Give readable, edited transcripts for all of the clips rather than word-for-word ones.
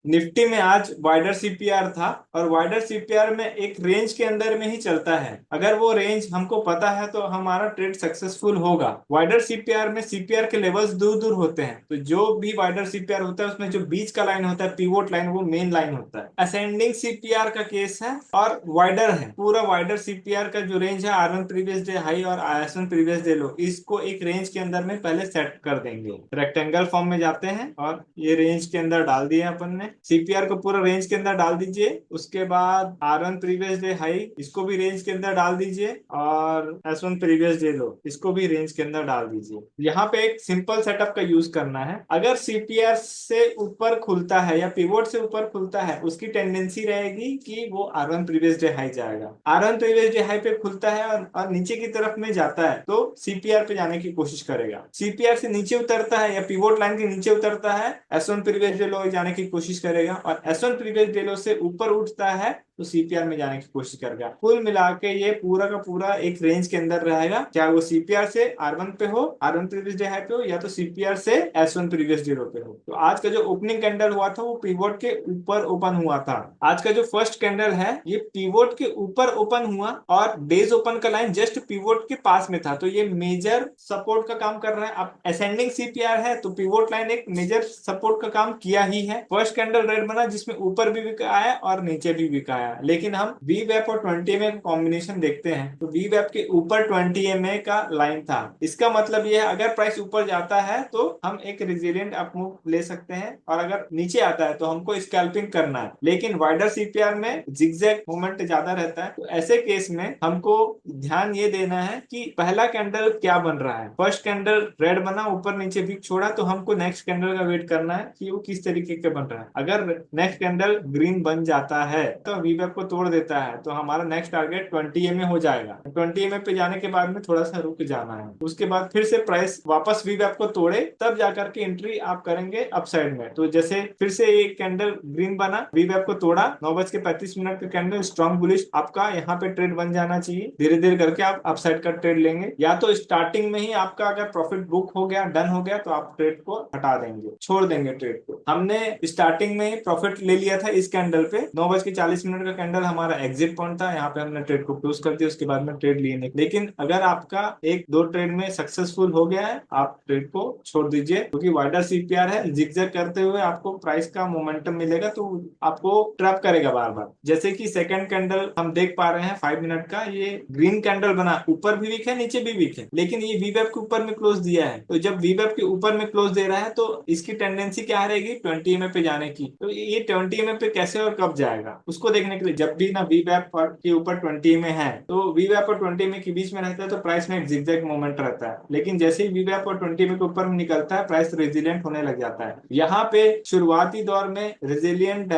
Nifty में आज wider CPR था और वाइडर सीपीआर में एक रेंज के अंदर में ही चलता है। अगर वो रेंज हमको पता है तो हमारा ट्रेड सक्सेसफुल होगा। वाइडर सीपीआर में सीपीआर के लेवल्स दूर दूर होते हैं, तो जो भी वाइडर सीपीआर होता है उसमें जो बीच का लाइन होता है पिवोट लाइन, वो मेन लाइन होता है। असेंडिंग सीपीआर का केस है और वाइडर है। पूरा वाइडर सीपीआर का जो रेंज है R one previous day high और S one previous day low, इसको एक रेंज के अंदर में पहले सेट कर देंगे। रेक्टेंगल फॉर्म में जाते हैं और ये रेंज के अंदर डाल दिया अपन ने। सीपीआर को पूरा रेंज के अंदर डाल दीजिए। उसके बाद R one previous day high, इसको भी रेंज के अंदर डाल दीजिए और S one previous day low, इसको भी रेंज के अंदर डाल दीजिए। यहाँ पे एक सिंपल सेटअप का यूज करना है। अगर सीपीआर से ऊपर खुलता है या पिवोट से ऊपर खुलता है, उसकी टेंडेंसी रहेगी कि वो R one previous day high जाएगा। R one previous day high पे खुलता है और नीचे की तरफ में जाता है तो सीपीआर पे जाने की कोशिश करेगा। सीपीआर से नीचे उतरता है या पिवोट लाइन के नीचे उतरता है, एस वन प्रीवियस डे लो जाने की कोशिश करेगा। और S one previous day low से ऊपर उठता है तो सीपीआर में जाने की कोशिश करेगा। कुल मिला के ये पूरा का पूरा एक रेंज के अंदर रहेगा, चाहे वो सीपीआर से आर वन पे हो, R one previous day high पे हो, या तो सीपीआर से S one previous day low पे हो। तो आज का जो ओपनिंग कैंडल हुआ था वो पिवोट के ऊपर ओपन हुआ था। आज का जो फर्स्ट कैंडल है ये पिवोट के ऊपर ओपन हुआ और डेज ओपन का लाइन जस्ट पिवोट के पास में था, तो ये मेजर सपोर्ट का काम कर रहा है। अब असेंडिंग सीपीआर है तो पिवोट लाइन एक मेजर सपोर्ट का काम किया ही है। फर्स्ट कैंडल रेड बना जिसमें ऊपर भी बिका है और नीचे भी बिका है। लेकिन हम वी वेप और 20 MA का कॉम्बिनेशन देखते हैं तो वी वेप के ऊपर 20 MA का लाइन था। इसका मतलब यह है अगर प्राइस ऊपर जाता है तो हम एक रेजिलिएंट अपमूव ले सकते हैं और अगर नीचे आता है तो हमको स्कैल्पिंग करना है। लेकिन वाइडर सीपीआर में जिगजैग मूवमेंट ज्यादा रहता है, तो ऐसे केस में हमको ध्यान ये देना है कि पहला कैंडल क्या बन रहा है। फर्स्ट कैंडल रेड बना, ऊपर नीचे भी छोड़ा, तो हमको नेक्स्ट कैंडल का वेट करना है कि वो किस तरीके का बन रहा है। अगर नेक्स्ट कैंडल ग्रीन बन जाता है तो वीवेप को तोड़ देता है तो हमारा नेक्स्ट टारगेट 20 MA हो जाएगा। 20 MA पे जाने के बाद में थोड़ा सा रुक जाना है, उसके बाद फिर से प्राइस वापस वीवेप को तोड़े तब जाकर के एंट्री आप करेंगे अपसाइड में। तो जैसे फिर से एक कैंडल ग्रीन बना, वीवेप को तोड़ा, 9:35 का कैंडल स्ट्रॉन्ग बुलिश, आपका यहाँ पे ट्रेड बन जाना चाहिए। धीरे धीरे करके आप अपसाइड का ट्रेड लेंगे, या तो स्टार्टिंग में ही आपका अगर प्रॉफिट बुक हो गया, डन हो गया, तो आप ट्रेड को हटा देंगे, छोड़ देंगे ट्रेड को। हमने स्टार्टिंग में ही प्रॉफिट ले लिया था इस कैंडल पे। 9:40 का कैंडल हमारा एग्जिट पॉइंट था, यहाँ पे हमने ट्रेड को क्लोज कर दिया, उसके बाद में ट्रेड लिए नहीं। लेकिन अगर आपका एक दो ट्रेड में सक्सेसफुल हो गया है, आप ट्रेड को छोड़ दीजिए, क्योंकि वाइडर सीपीआर है, जिगजैग करते हुए आपको प्राइस का मोमेंटम मिलेगा तो आपको ट्रैप करेगा बार बार। जैसे कि सेकंड कैंडल हम देख पा रहे हैं 5 मिनट का, ये ग्रीन कैंडल बना, ऊपर भी वीक है नीचे भी वीक है, लेकिन ये वीवेप के ऊपर में क्लोज दिया है। तो जब वीवेप के ऊपर में क्लोज दे रहा है तो इसकी टेंडेंसी क्या रहेगी, 20 MA पे जाने की। तो ये 20 MA पे कैसे और कब जाएगा उसको देखने के लिए, जब भी ना वीवेप के ऊपर 20 MA है तो वीवेप और 20 MA के बीच में रहता है तो प्राइस में एक जिगजैग मोमेंट रहता है। लेकिन जैसे ही वीवेप और 20 MA के ऊपर में निकलता है प्राइस रेजिलियंट होने लग जाता है। यहाँ पे शुरुआती दौर में रेजिलियंट,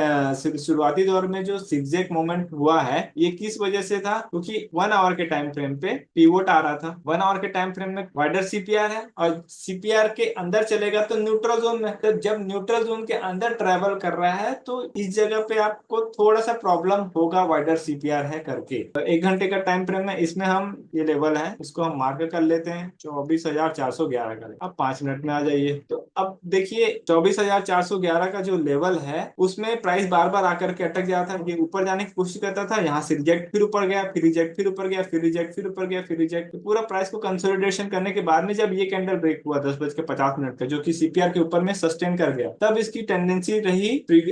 शुरुआती दौर में जो जिगजैग मोमेंट हुआ है ये किस वजह से था, क्योंकि 1 आवर के टाइम फ्रेम पे पीवोट आ रहा था। 1 आवर के टाइम फ्रेम में वाइडर सीपीआर है और सीपीआर के अंदर चलेगा तो न्यूट्रल जोन में, तो जब न्यूट्रल जोन के अंदर ट्रेवल कर रहा है तो इस जगह पे आपको थोड़ा सा प्रॉब्लम होगा वाइडर सीपीआर है करके। तो 1 घंटे का टाइम फ्रेम है, इसमें हम ये लेवल है इसको हम मार्क कर लेते हैं 24,411 का। अब 5 मिनट में आ जाइए, तो अब देखिए 24,411 का जो लेवल है उसमें प्राइस बार बार आकर के अटक जाता था, ये ऊपर जाने की कोशिश करता था, यहाँ से रिजेक्ट, फिर ऊपर गया, फिर रिजेक्ट, फिर ऊपर गया, फिर रिजेक्ट, फिर ऊपर गया, फिर रिजेक्ट। तो पूरा प्राइस को कंसोलिडेशन करने के बाद में जब ये कैंडल ब्रेक हुआ 10:50 का, जो कि सीपीआर के ऊपर में सस्टेन कर गया, तब इसकी टेंडेंसी रही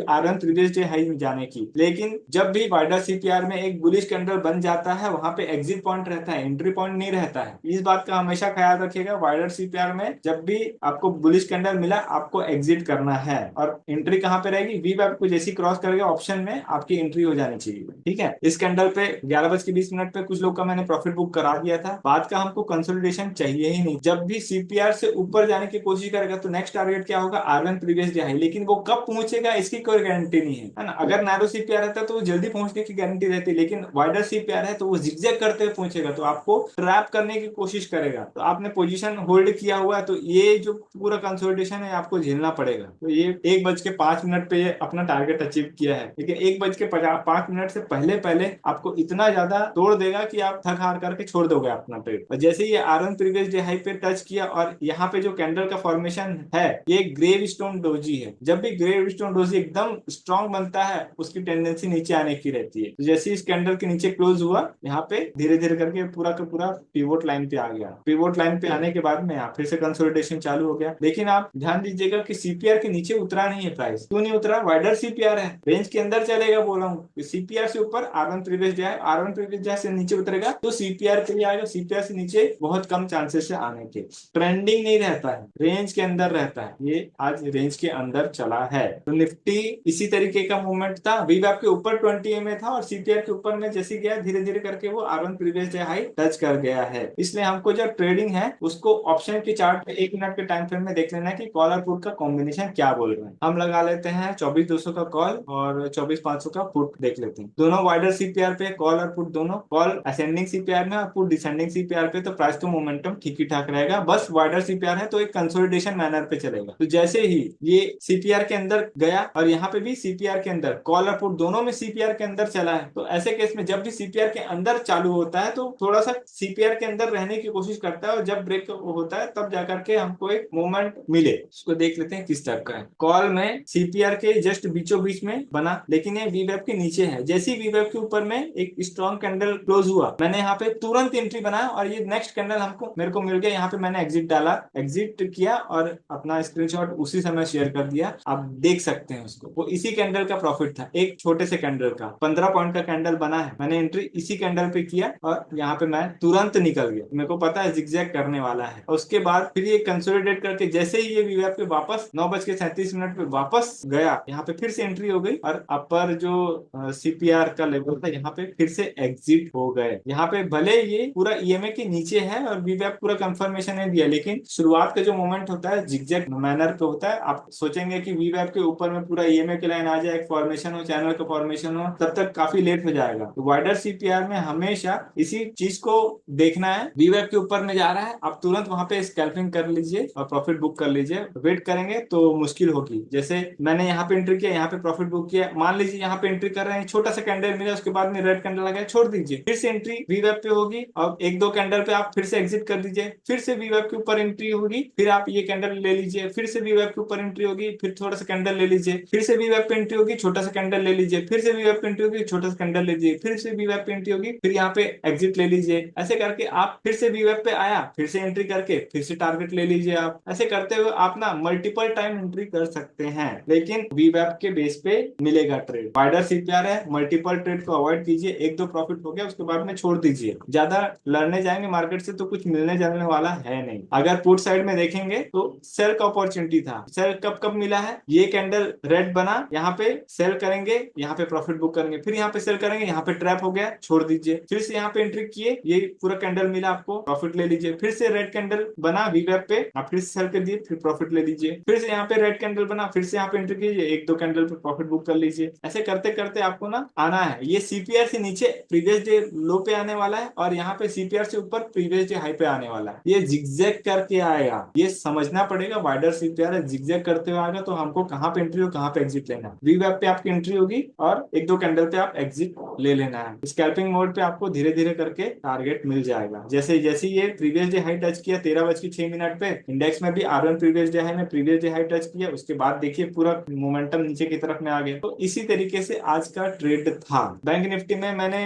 R one previous day high जाने की। लेकिन जब भी वाइडर सीपीआर में एक बुलिश कैंडल बन जाता है वहां पे एग्जिट पॉइंट रहता है, एंट्री पॉइंट नहीं रहता है। इस बात का हमेशा ख्याल रखिएगा। वाइडर सीपीआर में जब भी आपको बुलिश कैंडल मिला आपको एग्जिट करना है, और एंट्री कहाँ पे रहेगी, वी वेप को जैसी क्रॉस करेगा ऑप्शन में आपकी एंट्री हो जानी चाहिए। ठीक है, इस कैंडल पे 11:20 पे कुछ लोग का मैंने प्रॉफिट बुक करा दिया था। बाद का हमको कंसोलिडेशन चाहिए ही नहीं। जब भी सीपीआर से ऊपर जाने की कोशिश करेगा तो नेक्स्ट टारगेट क्या होगा, R one previous day high. लेकिन वो कब पहुंचेगा इसकी कोई गारंटी नहीं है ना। अगर नैरो सीपीआर रहता तो जल्दी पहुंचने की गारंटी रहती है, लेकिन वाइडर सीपीआर है तो वो जिगजैग करते हुए पहुंचेगा, तो आपको ट्रैप करने की कोशिश करेगा। तो आपने पोजीशन होल्ड किया हुआ है, तो ये जो पूरा कंसोलिडेशन है आपको झेलना पड़ेगा। तो ये 1:05 पे ये अपना टारगेट अचीव किया है, लेकिन 1:05 से पहले पहले आपको इतना ज्यादा तोड़ देगा कि आप थक हार करके छोड़ दोगे अपना ट्रेड। और जैसे ये R1 प्रीवियस डे हाई पे टच किया और यहाँ पे जो कैंडल का फॉर्मेशन है ये ग्रेव स्टोन डोजी है। जब भी ग्रेव स्टोन डोजी एकदम स्ट्रॉन्ग बनता है उसकी टेंडेंसी नीचे आने की रहती है। तो जैसे इस कैंडल के नीचे क्लोज हुआ, यहाँ पे धीरे धीरे करके पूरा का पूरा पिवोट लाइन पे आ गया। पिवोट लाइन पे आने के बाद में यहाँ फिर से कंसोलिडेशन चालू हो गया। लेकिन आप ध्यान दीजिएगा कि सीपीआर के नीचे उतरा नहीं है प्राइस। क्यों नहीं उतरा? वाइडर सीपीआर है, रेंज के अंदर चलेगा बोला हूँ। सीपीआर से ऊपर R1 प्रीवियस डे है, R1 प्रीवियस डे से नीचे उतरेगा तो सीपीआर के लिए आएगा। सीपीआर से नीचे बहुत कम चांसेस है आने के। ट्रेंडिंग नहीं रहता है, रेंज के अंदर रहता है। ये आज रेंज के अंदर चला है। तो निफ्टी इसी तरीके का मूवमेंट था। वीवैप के ऊपर 20 EMA था और सीपीआर के ऊपर में जैसे गया धीरे धीरे करके वो R1 previous day high touch कर गया है। इसलिए हमको जो ट्रेडिंग है उसको ऑप्शन के चार्ट पे 1 मिनट के टाइम फ्रेम में देख लेना है कि कॉल और पुट का कॉम्बिनेशन क्या बोल रहे हैं। हम लगा लेते हैं 24,200 का कॉल और 24,500 का पुट देख लेते हैं। दोनों वाइडर सीपीआर पे, कॉल और पुट दोनों। कॉल असेंडिंग सीपीआर में और पुट डिसेंडिंग सीपीआर पे, तो प्राइस तो मोमेंटम ठीक ही ठाक रहेगा। बस वाइडर सीपीआर है तो एक कंसोलिडेशन मैनर पे चलेगा। तो जैसे ही ये सीपीआर के अंदर गया और यहाँ पे भी सीपीआर के अंदर, कॉल और पुट दोनों में सीपीआर के अंदर चला है, तो ऐसे केस में जब भी सीपीआर के अंदर चालू होता है तो थोड़ा सा सीपीआर के अंदर रहने की कोशिश करता है और जब ब्रेक होता है तब जाकर के हमको एक मूवमेंट मिले। उसको देख लेते हैं किस टाइप का है। कॉल में सीपीआर के जस्ट बीचों बीच में बना, लेकिन ये वीवैप के नीचे है। जैसे ही वीवैप के ऊपर में एक स्ट्रॉन्ग कैंडल क्लोज हुआ, मैंने यहाँ पे तुरंत एंट्री बनाया और ये नेक्स्ट कैंडल हमको मेरे को मिल गया। यहाँ पे मैंने एग्जिट डाला, एग्जिट किया और अपना स्क्रीनशॉट उसी समय शेयर कर दिया। आप देख सकते हैं उसको, वो इसी कैंडल का प्रॉफिट था। एक छोटे से कैंडल का 15 पॉइंट का कैंडल बना है, मैंने एंट्री इसी कैंडल पे किया और यहाँ पे मैं तुरंत निकल गया। मेरे को पता है जिगजैग करने वाला है। उसके बाद फिर ये कंसोलिडेट करके जैसे ही ये वीवैप पे वापस 9:37 पे वापस गया, यहाँ पे फिर से एंट्री हो गई और अपर जो सीपीआर का लेवल था यहाँ पे फिर से एग्जिट हो गए। यहाँ पे भले ये पूरा ईएमए के नीचे है और वीवैप पूरा कंफर्मेशन नहीं दिया, लेकिन शुरुआत का जो मोमेंट होता है जिगजैग मैनर पे होता है। आप सोचेंगे कि वीवैप के ऊपर में पूरा ईएमए की लाइन आ जाए, एक फॉर्मेशन हो, चैनल का फॉर्मेशन हो, तब तक काफी लेट हो जाएगा। तो वाइडर सीपीआर में हमेशा इसी चीज को देखना है। वीवैप के ऊपर में जा रहा है, आप तुरंत वहां पे स्कैल्पिंग कर लीजिए और प्रॉफिट बुक कर लीजिए। वेट करेंगे तो मुश्किल होगी। जैसे मैंने यहाँ पे एंट्री किया, यहाँ पे प्रॉफिट बुक किया, मान लीजिए यहाँ पे एंट्री कर रहे हैं, छोटा सा कैंडल मिला, उसके बाद में रेड कैंडल आ गया, छोड़ दीजिए। फिर से एंट्री वीवैप पे होगी और 1-2 कैंडल पे आप फिर से एग्जिट कर दीजिए। फिर से वीवैप के ऊपर एंट्री होगी, फिर आप ये कैंडल ले लीजिए। फिर से वीवैप के ऊपर एंट्री होगी, फिर थोड़ा सा कैंडल ले लीजिए। फिर से वीवैप पे एंट्री होगी, छोटा सा कैंडल ले लीजिए। फिर से वीवैप पे एंट्री होगी, छोटा सा कैंडल ले लीजिए। फिर से वीवैप पे एंट्री होगी, फिर यहाँ पे एग्जिट ले लीजिए। ऐसे करके आप फिर से वीवैप पे आया, फिर से एंट्री करके फिर से टारगेट ले लीजिए। आप ऐसे करते हुए आप ना मल्टीपल टाइम एंट्री कर सकते हैं, लेकिन वीवैप के बेस पे मिलेगा ट्रेड। वाइडर सीपीआर है, मल्टीपल ट्रेड को अवॉइड कीजिए। 1-2 प्रॉफिट हो गया उसके बाद में छोड़ दीजिए। ज्यादा लड़ने जाएंगे मार्केट से तो कुछ मिलने जाने वाला है नहीं। अगर पुट साइड में देखेंगे तो सेल का अपॉर्चुनिटी था। सेल कब कब मिला है? ये कैंडल रेड बना, यहाँ पे सेल करेंगे, यहाँ पे प्रॉफिट बुक करेंगे, फिर यहाँ पे सेल करेंगे, यहाँ पे ट्रैप हो गया, छोड़ दीजिए। फिर से यहाँ पे एंट्री किए, ये पूरा कैंडल मिला आपको, प्रॉफिट ले लीजिए। फिर से रेड कैंडल बना वीवैप पे, आप फिर से सेल कर दिए, फिर प्रॉफिट ले लीजिए। फिर से यहाँ पे रेड कैंडल बना, फिर से यहाँ पे एंट्री कीजिए, 1-2 कैंडल पे प्रॉफिट बुक कर लीजिए। ऐसे करते करते आपको ना आना है। ये सीपीआर से नीचे प्रीवियस डे लो पे आने वाला है और यहाँ पे सीपीआर से ऊपर प्रीवियस डे हाई पे आने वाला है। ये जिगजैग करके आएगा, ये समझना पड़ेगा। वाइडर सीपीआर जिगजैग करते हुए आएगा, तो हमको कहाँ पे एंट्री हो, कहाँ पे एग्जिट लेना है। वीवैप पे आपकी एंट्री होगी और 1-2 कैंडल पे आप एग्जिट ले लेना है। स्कैल्पिंग मोड पे आपको धीरे धीरे करके टारगेट मिल जाएगा। जैसे जैसे ये प्रीवियस डे हाई टच किया 13:06 पे, इंडेक्स में भी R1 प्रीवियस डे हाई में प्रीवियस डे हाई टच किया, उसके बाद देखिए पूरा मोमेंटम नीचे की तरफ में आ गया। तो इसी तरीके से आज का ट्रेड था। बैंक निफ्टी में मैंने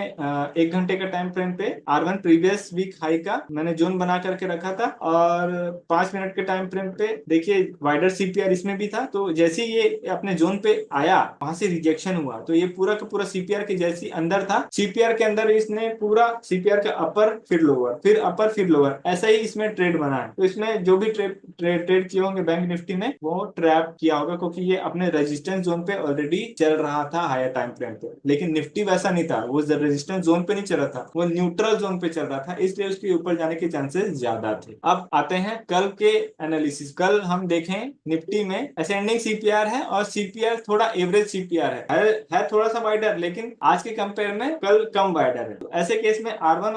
1 घंटे का टाइम फ्रेम पे R1 प्रीवियस वीक हाई का मैंने जोन बना करके रखा था और 5 मिनट के टाइम फ्रेम पे देखिए वाइडर सीपीआर इसमें भी था। तो जैसे ये अपने जोन पे आया, वहां से रिजेक्शन हुआ, तो ये पूरा का पूरा सीपीआर के जैसी अंदर था। सीपीआर के अंदर इसने पूरा सीपीआर का अपर फिर लोअर, फिर अपर फिर लोअर, ऐसा ही इसमें ट्रेड बना है। तो इसमें जो भी ट्रेड किए होंगे बैंक निफ्टी में वो ट्रैप किया होगा, क्योंकि ये अपने रेजिस्टेंस जोन पे ऑलरेडी चल रहा था हायर टाइम फ्रेम पे। लेकिन निफ्टी वैसा नहीं था, वो रेजिस्टेंस जोन पे नहीं चल रहा था, वो न्यूट्रल जोन पे चल रहा था, इसलिए उसके ऊपर जाने के चांसेस ज्यादा थे। अब आते हैं कल के एनालिसिस। कल हम देखें निफ्टी में असेंडिंग सीपीआर है और सीपीआर थोड़ा एवरेज सीपीआर है थोड़ा सा सा वाइडर, लेकिन आज के कंपेयर में कल कम वाइडर है। तो ऐसे केस में R one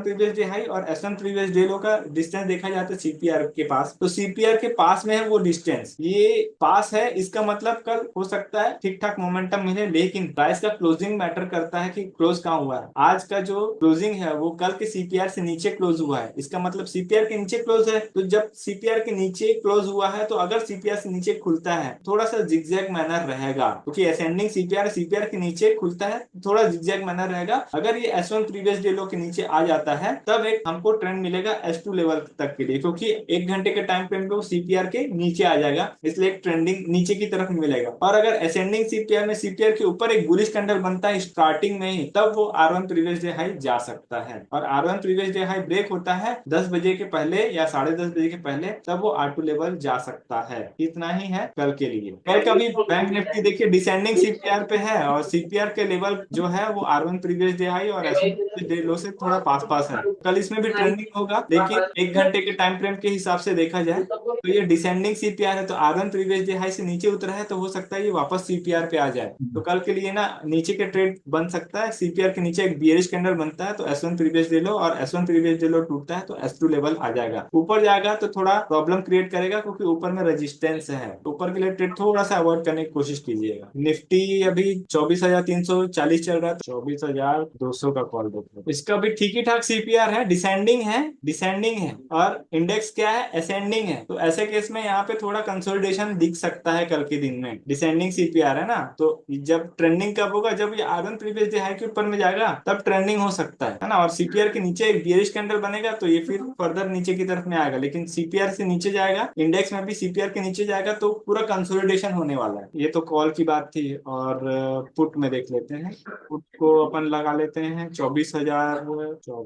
previous day high और S one previous day low का डिस्टेंस देखा जाता है सीपीआर के पास। तो सीपीआर के पास में है वो डिस्टेंस, ये पास है, इसका मतलब कल हो सकता है ठीक ठाक मोमेंटम मिले, लेकिन प्राइस का क्लोजिंग मैटर करता है कि क्लोज कहाँ हुआ है। आज का जो क्लोजिंग है वो कल के सीपीआर से नीचे क्लोज हुआ है, इसका मतलब सीपीआर के नीचे क्लोज है। तो जब सीपीआर के नीचे क्लोज हुआ है, तो अगर सीपीआर से नीचे खुलता है थोड़ा सा जिगजैग मैनर रहेगा, क्योंकि असेंडिंग सीपीआर के नीचे खुलता है, थोड़ा जिगजैग मैनर रहेगा। अगर ये एस वन प्रीवियस डे लो के नीचे आ जाता है तब एक हमको ट्रेंड मिलेगा एस टू लेवल तक के लिए, क्योंकि 1 घंटे के टाइम फ्रेम पे वो सीपीआर के नीचे आ जाएगा, इसलिए एक ट्रेंडिंग नीचे की तरफ मिलेगा। और अगर असेंडिंग सीपीआर में सीपीआर के ऊपर एक बुलिश कैंडल बनता है स्टार्टिंग में ही, तब वो R one previous day high जा सकता है। और R one previous day high break होता है 10 बजे के पहले या 10:30 बजे के पहले, तब वो R2 लेवल जा सकता है। इतना ही है कल के लिए। कल का भी बैंक निफ्टी देखिए डिसेंडिंग सीपीआर पे है, और सीपीआर के लेवल जो है वो R one previous day high और एस वन डे लो से थोड़ा पास पास है। कल इसमें भी ट्रेंडिंग होगा, लेकिन 1 घंटे के टाइम फ्रेम के हिसाब से देखा जाए तो ये डिसेंडिंग सीपीआर है, तो R one previous day high से नीचे उतरा है, तो हो सकता है ये वापस सीपीआर पे आ जाए। तो कल के लिए ना नीचे के ट्रेड बन सकता है, सीपीआर के नीचे एक बियरिश कैंडल बनता है तो S one previous day low, और S one previous day low टूटता है तो एस टू लेवल आ जाएगा। ऊपर जाएगा तो थोड़ा प्रॉब्लम क्रिएट करेगा, क्योंकि ऊपर में रेजिस्टेंस है। ऊपर के लिए ट्रेड थोड़ा सा अवॉइड करने की कोशिश कीजिएगा। निफ्टी अभी 24,340 चल रहा है, 24,200 का कॉल देखो, इसका भी ठीक ही ठाक सीपीआर है, डिसेंडिंग है और इंडेक्स क्या है, असेंडिंग है। तो ऐसे केस में यहाँ पे थोड़ा कंसोलिडेशन दिख सकता है कल के दिन में। डिसेंडिंग सीपीआर है ना, तो जब ट्रेंडिंग कब होगा, जब ये R one previous day high के ऊपर में जाएगा तब ट्रेंडिंग हो सकता है ना। और सीपीआर के नीचे एक बियरिश कैंडल बनेगा तो ये फिर फर्दर नीचे की तरफ में आएगा, लेकिन सीपीआर से नीचे जाएगा, इंडेक्स में भी सीपीआर के नीचे जाएगा, तो पूरा कंसोलिडेशन होने वाला है। ये तो कॉल की बात थी। और पुट में देख लेते हैं, पुट को अपन लगा लेते हैं 24,500।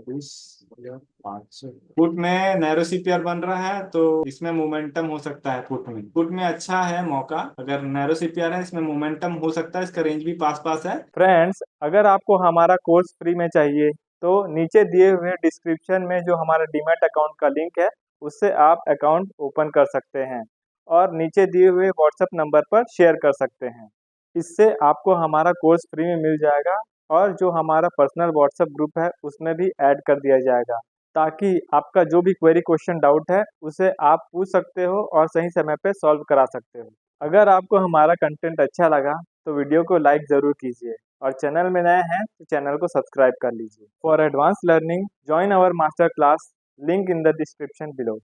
पुट में नैरो सीपीआर बन रहा है, तो इसमें मोमेंटम हो सकता है। पुट में अच्छा है मौका, अगर नैरो सीपीआर है इसमें मोमेंटम हो सकता है, इसका रेंज भी पास पास है। फ्रेंड्स, अगर आपको हमारा कोर्स फ्री में चाहिए तो नीचे दिए हुए डिस्क्रिप्शन में जो हमारा डीमैट अकाउंट का लिंक है उससे आप अकाउंट ओपन कर सकते हैं और नीचे दिए हुए व्हाट्सएप नंबर पर शेयर कर सकते हैं। इससे आपको हमारा कोर्स फ्री में मिल जाएगा और जो हमारा पर्सनल व्हाट्सएप ग्रुप है उसमें भी ऐड कर दिया जाएगा, ताकि आपका जो भी क्वेरी क्वेश्चन डाउट है उसे आप पूछ सकते हो और सही समय पे सॉल्व करा सकते हो। अगर आपको हमारा कंटेंट अच्छा लगा तो वीडियो को लाइक ज़रूर कीजिए और चैनल में नए हैं तो चैनल को सब्सक्राइब कर लीजिए। For advance learning join our master class, link in the description below.